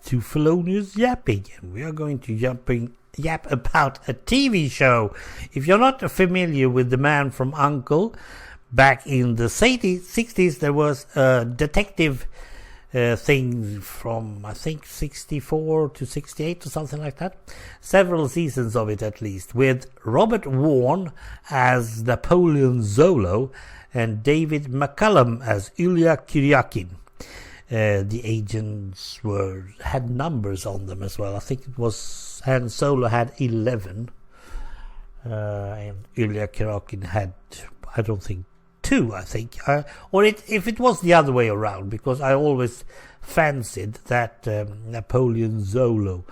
to Fellonius Yapping, and we are going to yap about a TV show. If you're not familiar with The Man from U.N.C.L.E, back in the 60s there was a detective thing from, I think, 64 to 68 or something like that. Several seasons of it at least, with Robert Warren as Napoleon Zolo and David McCallum as Ilya Kuryakin. The agents had numbers on them as well. I think it was Han Solo had 11, and Ilya Kuryakin had, I don't think, 2. I think, if it was the other way around, because I always fancied that Napoleon Zolo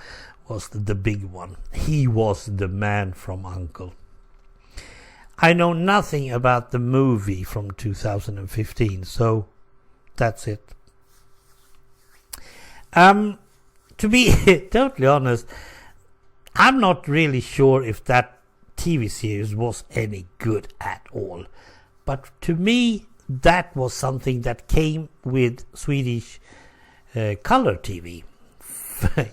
was the big one. He was the man from U.N.C.L.E. I know nothing about the movie from 2015, so that's it. To be totally honest, I'm not really sure if that TV series was any good at all. But to me, that was something that came with Swedish color TV.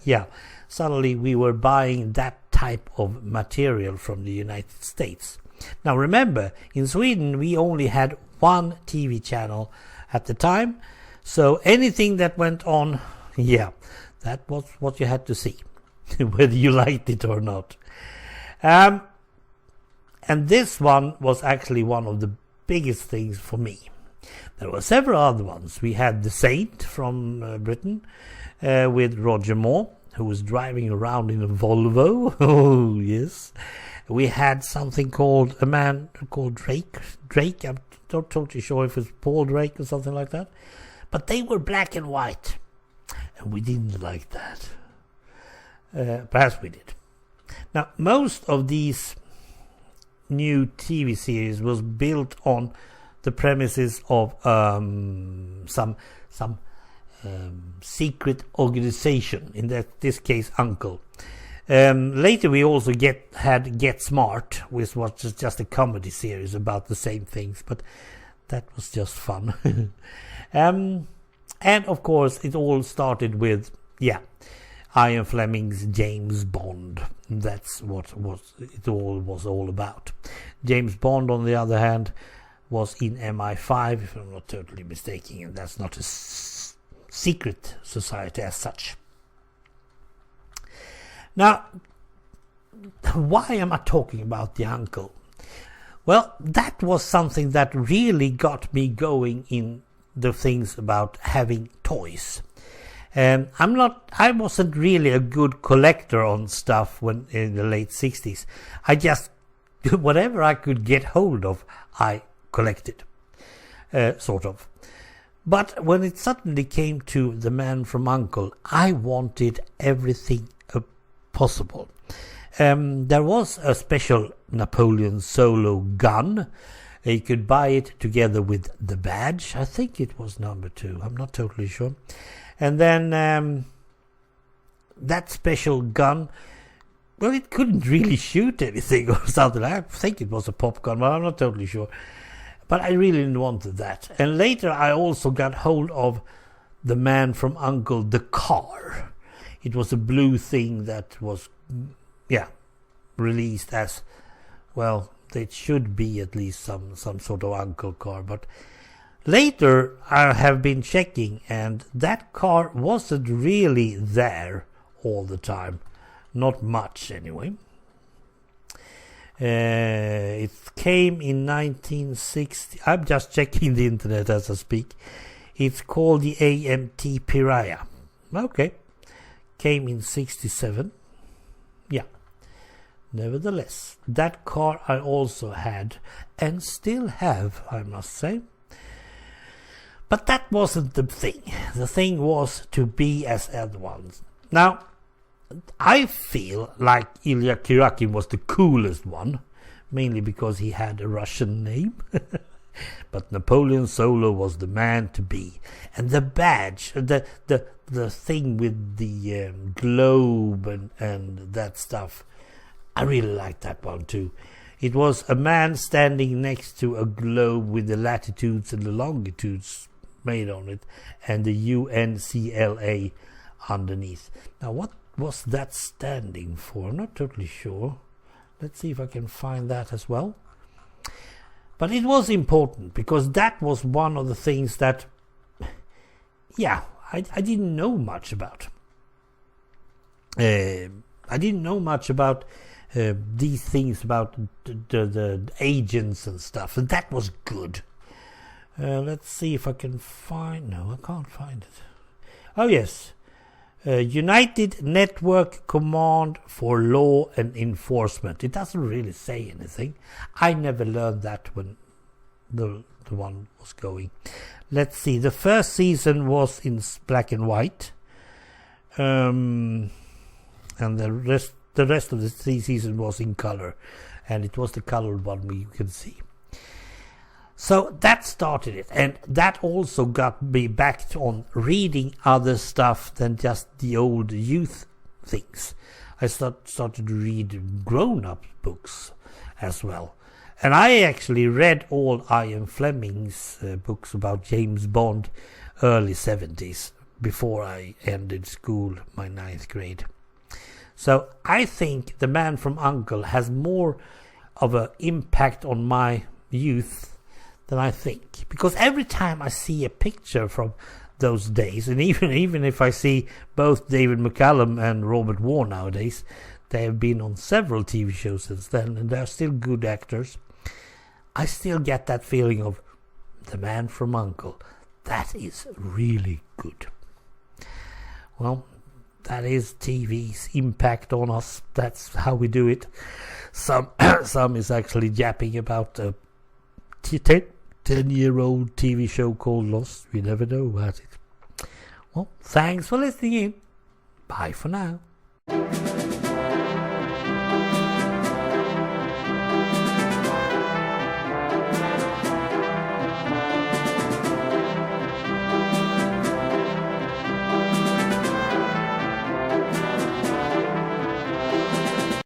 Yeah, suddenly we were buying that type of material from the United States. Now remember, in Sweden we only had one TV channel at the time, so anything that went on, yeah, that was what you had to see, whether you liked it or not. And this one was actually one of the biggest things for me. There were several other ones. We had The Saint from Britain, with Roger Moore, who was driving around in a Volvo. Oh yes. We had something called a man called Drake. I'm not totally sure if it's Paul Drake or something like that, but they were black and white, and we didn't like that. Perhaps we did. Now most of these new TV series was built on the premises of some secret organization, in this case U.N.C.L.E. Later we also had Get Smart, which was just a comedy series about the same things, but that was just fun. And of course it all started with Ian Fleming's James Bond. That's what it all was all about. James Bond, on the other hand, was in MI5, if I'm not totally mistaken, and that's not a secret society as such. Now, why am I talking about the U.N.C.L.E? Well, that was something that really got me going in the things about having toys. I wasn't really a good collector on stuff when in the late 60s. I just, whatever I could get hold of, I collected, sort of. But when it suddenly came to The Man from U.N.C.L.E, I wanted everything possible. There was a special Napoleon Solo gun. You could buy it together with the badge. I think it was number 2. I'm not totally sure. And then that special gun, well, it couldn't really shoot anything or something. I think it was a pop gun, but I'm not totally sure. But I really didn't want that. And later I also got hold of The Man from U.N.C.L.E, the car. It was a blue thing that was, released as, well, it should be at least some sort of U.N.C.L.E car. But later I have been checking, and that car wasn't really there all the time. Not much anyway. It came in 1960. I'm just checking the internet as I speak. It's called the AMT Piraya. Okay. Came in 67. Yeah. Nevertheless, that car I also had, and still have, I must say. But that wasn't the thing. The thing was to be as other ones. Now, I feel like Ilya Kuryakin was the coolest one, mainly because he had a Russian name. But Napoleon Solo was the man to be. And the badge, the thing with the globe and that stuff, I really liked that one too. It was a man standing next to a globe with the latitudes and the longitudes made on it, and the U.N.C.L.E underneath. Now, what was that standing for? I'm not totally sure. Let's see if I can find that as well. But it was important because that was one of the things that, I didn't know much about. I didn't know much about these things about the agents and stuff, and that was good. Let's see if I can find... No, I can't find it. Oh, yes. United Network Command for Law and Enforcement. It doesn't really say anything. I never learned that when the one was going. Let's see. The first season was in black and white. And the rest of the 3 season was in color. And it was the colored one we could see. So that started it, and that also got me back on reading other stuff than just the old youth things. I started to read grown-up books as well. And I actually read all Ian Fleming's books about James Bond early 70s before I ended school, my 9th grade. So I think The Man from U.N.C.L.E. has more of an impact on my youth than I think, because every time I see a picture from those days, and even if I see both David McCallum and Robert Warr nowadays, they have been on several TV shows since then, and they're still good actors. I still get that feeling of The Man from U.N.C.L.E. That is really good. Well, that is TV's impact on us. That's how we do it. Some is actually yapping about a 10-year-old TV show called Lost. We never know about it. Well, thanks for listening in. Bye for now.